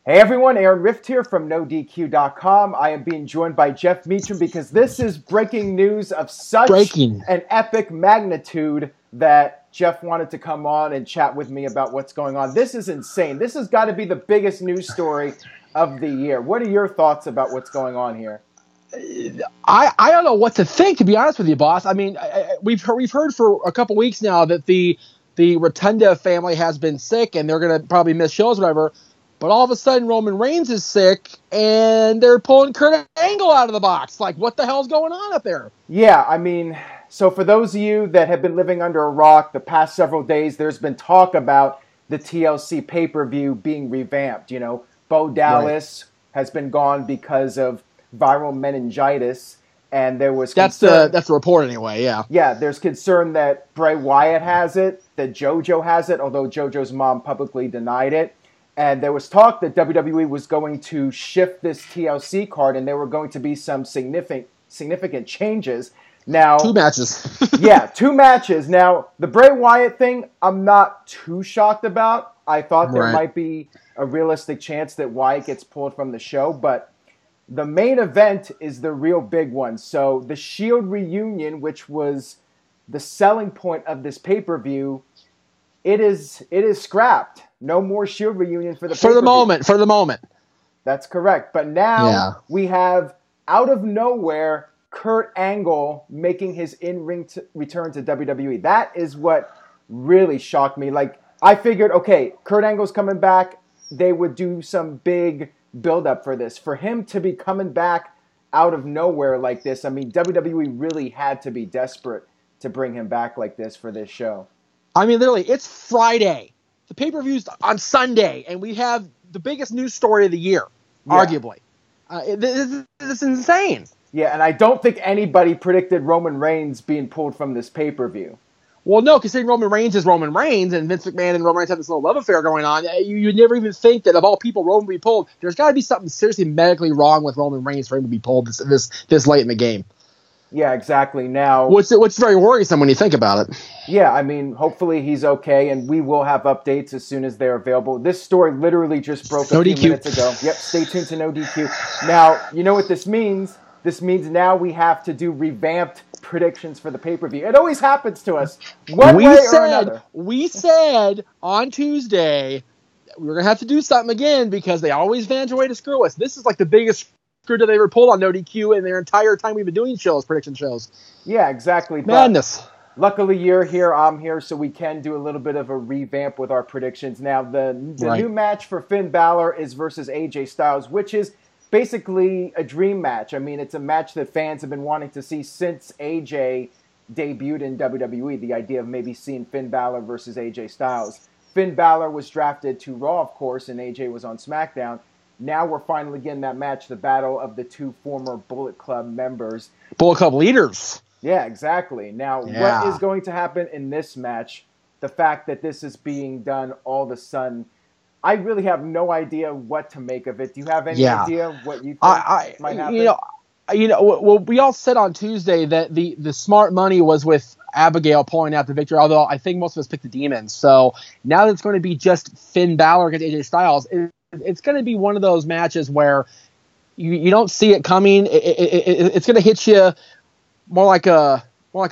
Hey everyone, Aaron Rift here from NoDQ.com. I am being joined by Jeff Meacham because this is breaking news of such an epic magnitude that Jeff wanted to come on and chat with me about what's going on. This is insane. This has got to be the biggest news story of the year. What are your thoughts about what's going on here? I don't know what to think, to be honest with you, boss. I mean, we've heard for a couple weeks now that the Rotunda family has been sick and they're going to probably miss shows or whatever. But all of a sudden, Roman Reigns is sick, and they're pulling Kurt Angle out of the box. Like, what the hell's going on up there? Yeah, I mean, so for those of you that have been living under a rock the past several days, there's been talk about the TLC pay-per-view being revamped. You know, Bo Dallas has been gone because of viral meningitis, and there was concern. That's the report anyway, yeah. Yeah, there's concern that Bray Wyatt has it, that JoJo has it, although JoJo's mom publicly denied it. And there was talk that WWE was going to shift this TLC card, and there were going to be some significant changes. Now, 2 matches. Yeah, 2 matches. Now, the Bray Wyatt thing, I'm not too shocked about. I thought there might be a realistic chance that Wyatt gets pulled from the show, but the main event is the real big one. So the Shield reunion, which was the selling point of this pay-per-view, it is scrapped. No more Shield reunion for the moment. For the moment. That's correct. But now we have, out of nowhere, Kurt Angle making his in-ring return to WWE. That is what really shocked me. Like, I figured, okay, Kurt Angle's coming back. They would do some big build-up for this. For him to be coming back out of nowhere like this, I mean, WWE really had to be desperate to bring him back like this for this show. I mean, literally, it's Friday. The pay-per-view's on Sunday, and we have the biggest news story of the year, arguably. This is insane. Yeah, and I don't think anybody predicted Roman Reigns being pulled from this pay-per-view. Well, no, considering Roman Reigns is Roman Reigns, and Vince McMahon and Roman Reigns have this little love affair going on, you'd never even think that of all people, Roman would be pulled. There's got to be something seriously medically wrong with Roman Reigns for him to be pulled this late in the game. Yeah, exactly. Now, what's very worrisome when you think about it. Yeah, I mean, hopefully he's okay, and we will have updates as soon as they're available. This story literally just broke a few minutes ago. Yep, stay tuned to No DQ. Now, you know what this means? This means now we have to do revamped predictions for the pay-per-view. It always happens to us, one way or another. We said on Tuesday we were going to have to do something again because they always find a way to screw us. This is like the biggest screw that they ever pulled on No DQ in their entire time we've been doing prediction shows. Yeah, exactly. Madness. But luckily you're here, I'm here, so we can do a little bit of a revamp with our predictions. Now, the new match for Finn Balor is versus AJ Styles, which is basically a dream match. I mean, it's a match that fans have been wanting to see since AJ debuted in WWE, the idea of maybe seeing Finn Balor versus AJ Styles. Finn Balor was drafted to Raw, of course, and AJ was on SmackDown. Now we're finally getting that match, the battle of the 2 former Bullet Club members. Bullet Club leaders. Yeah, exactly. Now, what is going to happen in this match? The fact that this is being done all of a sudden, I really have no idea what to make of it. Do you have any idea what you think might happen? You know. Well, we all said on Tuesday that the smart money was with Abigail pulling out the victory, although I think most of us picked the Demons. So now that it's going to be just Finn Balor against AJ Styles, it's going to be one of those matches where you don't see it coming. It's going to hit you more like a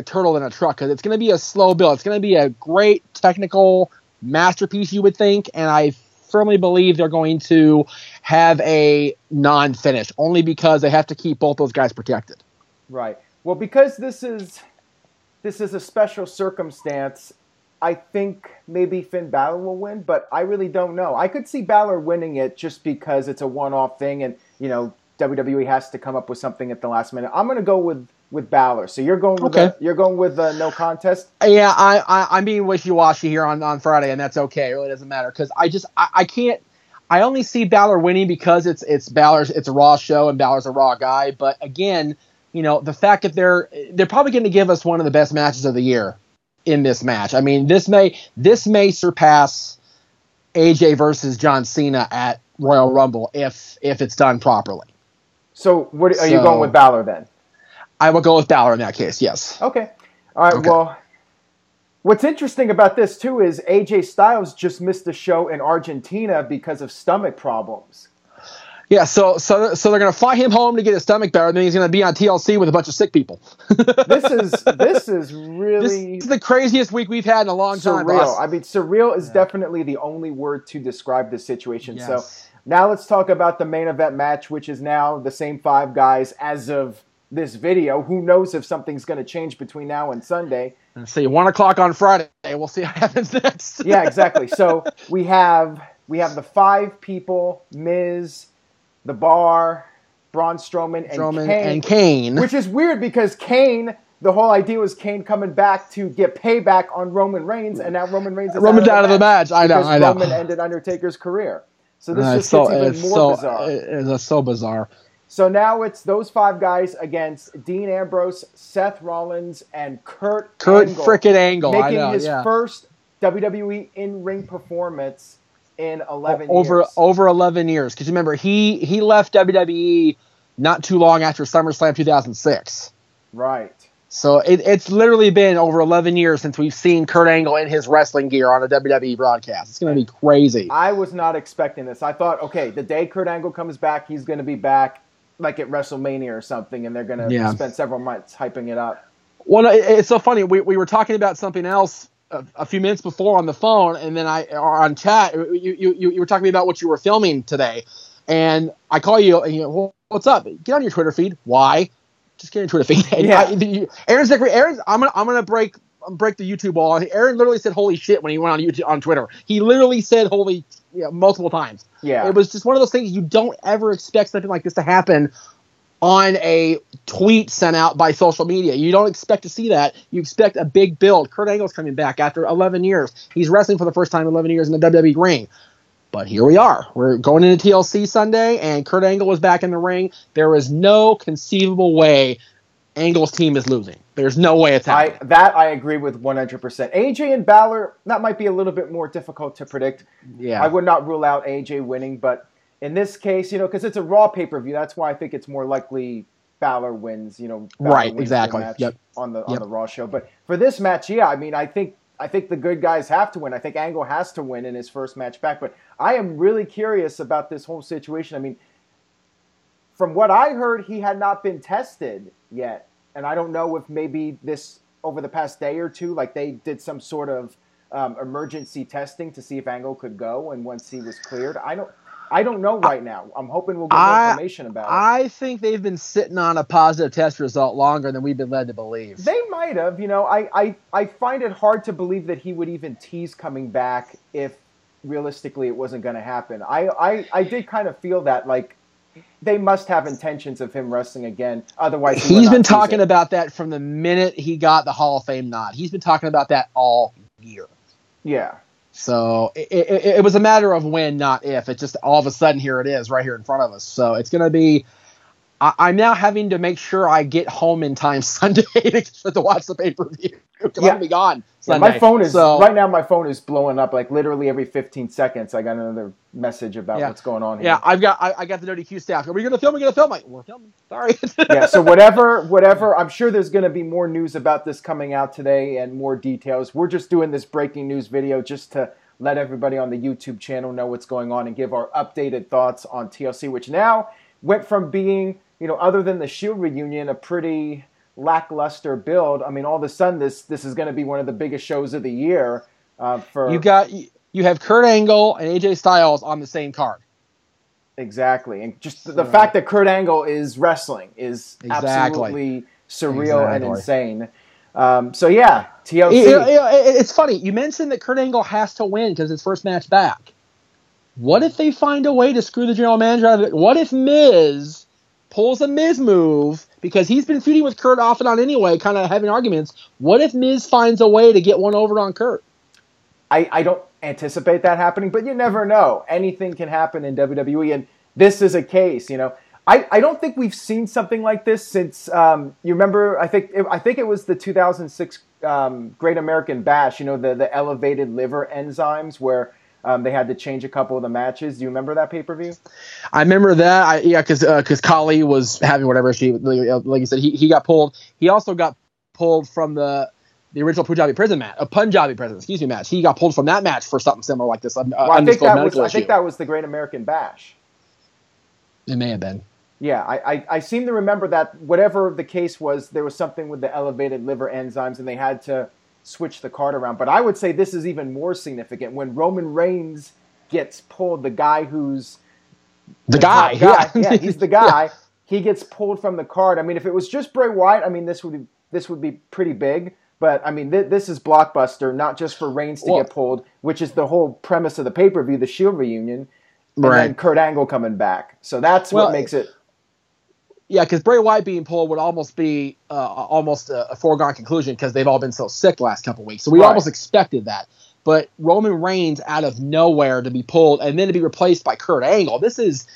turtle than a truck, because it's going to be a slow build. It's going to be a great technical masterpiece, you would think, and I firmly believe they're going to have a non-finish, only because they have to keep both those guys protected. Right. Well, because this is a special circumstance, I think maybe Finn Balor will win, but I really don't know. I could see Balor winning it just because it's a one-off thing, and WWE has to come up with something at the last minute. I'm going to go with Balor. So you're going with no contest? Yeah, I'm being wishy-washy here on Friday, and that's okay. It really doesn't matter, because I can't. I only see Balor winning because it's Balor's. It's a Raw show, and Balor's a Raw guy. But again, the fact that they're probably going to give us one of the best matches of the year in this match. I mean, this may surpass AJ versus John Cena at Royal Rumble if it's done properly. So are you going with Balor then? I will go with Balor in that case, yes. Okay. All right, well, What's interesting about this, too, is AJ Styles just missed a show in Argentina because of stomach problems. Yeah, so they're going to fly him home to get his stomach better, and then he's going to be on TLC with a bunch of sick people. This is really... This is the craziest week we've had in a long time, surreal. boss. I mean, surreal is definitely the only word to describe this situation. Yes. So now let's talk about the main event match, which is now the same 5 guys as of this video. Who knows if something's going to change between now and Sunday. And see, 1 o'clock on Friday. We'll see what happens next. Yeah, exactly. So we have the 5 people: Miz, The Bar, Braun Strowman, and Kane. Which is weird because Kane, the whole idea was Kane coming back to get payback on Roman Reigns, and now Roman Reigns is out of the match. I know. Roman ended Undertaker's career. So this just gets even more bizarre. It's so bizarre. So now it's those 5 guys against Dean Ambrose, Seth Rollins, and Kurt frickin' Angle. Making his first WWE in-ring performance in 11 years. Over 11 years. Because remember, he left WWE not too long after SummerSlam 2006. Right. So it's literally been over 11 years since we've seen Kurt Angle in his wrestling gear on a WWE broadcast. It's going to be crazy. I was not expecting this. I thought, okay, the day Kurt Angle comes back, he's going to be back like at WrestleMania or something, and they're going to spend several months hyping it up. Well, it's so funny. We were talking about something else a few minutes before on the phone, and then on chat, you were talking about what you were filming today, and I call you, and well, what's up? Get on your Twitter feed. Why? Just get on your Twitter feed. And Aaron's I'm gonna break the YouTube wall. Aaron literally said "holy shit" when he went on Twitter. He literally said "holy" multiple times. Yeah, it was just one of those things you don't ever expect something like this to happen on a tweet sent out by social media. You don't expect to see that. You expect a big build. Kurt Angle's coming back after 11 years. He's wrestling for the first time in 11 years in the WWE ring. But here we are. We're going into TLC Sunday, and Kurt Angle was back in the ring. There is no conceivable way Angle's team is losing. There's no way it's happening. I agree with 100%. AJ and Balor, that might be a little bit more difficult to predict. Yeah. I would not rule out AJ winning, but in this case, because it's a Raw pay-per-view, that's why I think it's more likely Balor wins, Balor wins exactly. the match on the Raw show. But for this match, I mean, I think the good guys have to win. I think Angle has to win in his first match back. But I am really curious about this whole situation. I mean, from what I heard, he had not been tested yet. And I don't know if maybe this, over the past day or two, like they did some sort of emergency testing to see if Angle could go. And once he was cleared, I don't know right now. I'm hoping we'll get more information about it. I think they've been sitting on a positive test result longer than we've been led to believe. They might have. I find it hard to believe that he would even tease coming back if realistically it wasn't going to happen. I did kind of feel that, like, they must have intentions of him wrestling again. Otherwise, he's been talking about that from the minute he got the Hall of Fame nod. He's been talking about that all year. Yeah. So it was a matter of when, not if. It's just all of a sudden here it is right here in front of us. So it's going to be – I'm now having to make sure I get home in time Sunday to watch the pay-per-view. Because I'm going to be gone Sunday. My phone is right now my phone is blowing up. Like literally every 15 seconds I got another message about what's going on here. Yeah, I got the WQ staff. Are we going to film? We're going to film. Like, we're filming. Sorry. Yeah, so whatever. I'm sure there's going to be more news about this coming out today and more details. We're just doing this breaking news video just to let everybody on the YouTube channel know what's going on and give our updated thoughts on TLC, which now went from being, other than the Shield reunion, a pretty lackluster build. I mean, all of a sudden, this is going to be one of the biggest shows of the year. You have Kurt Angle and AJ Styles on the same card. Exactly, and just the fact that Kurt Angle is wrestling is absolutely surreal and insane. TLC. It's funny. You mentioned that Kurt Angle has to win because his first match back. What if they find a way to screw the general manager out of it? What if Miz pulls a Miz move because he's been feuding with Kurt off and on anyway, kind of having arguments? What if Miz finds a way to get one over on Kurt? I don't anticipate that happening, but you never know. Anything can happen in WWE, and this is a case. I don't think we've seen something like this since you remember. I think it was the 2006 Great American Bash. The elevated liver enzymes where they had to change a couple of the matches. Do you remember that pay-per-view? I remember that. Because Kali was having whatever like you said. He got pulled. He also got pulled from the the original Punjabi prison match, match. He got pulled from that match for something similar like this. I think that was the Great American Bash. It may have been. Yeah, I seem to remember that whatever the case was, there was something with the elevated liver enzymes, and they had to switch the card around. But I would say this is even more significant when Roman Reigns gets pulled. The guy who's the guy. Yeah, he's the guy. Yeah. He gets pulled from the card. I mean, if it was just Bray Wyatt, I mean, this would be pretty big. But, I mean, this is blockbuster, not just for Reigns to get pulled, which is the whole premise of the pay-per-view, the Shield reunion, and then Kurt Angle coming back. So that's what makes it. Yeah, because Bray Wyatt being pulled would almost be almost a foregone conclusion because they've all been so sick the last couple of weeks. So we almost expected that. But Roman Reigns out of nowhere to be pulled and then to be replaced by Kurt Angle, this is,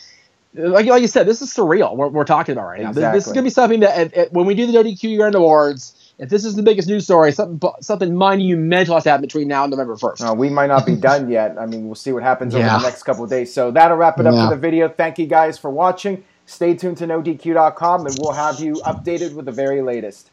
like you said, this is surreal. We're talking about right now. This is going to be something that when we do the WQ Year-End Awards, if this is the biggest news story, something monumental has to happen between now and November 1st. We might not be done yet. I mean, we'll see what happens over the next couple of days. So that'll wrap it up for the video. Thank you guys for watching. Stay tuned to NoDQ.com, and we'll have you updated with the very latest.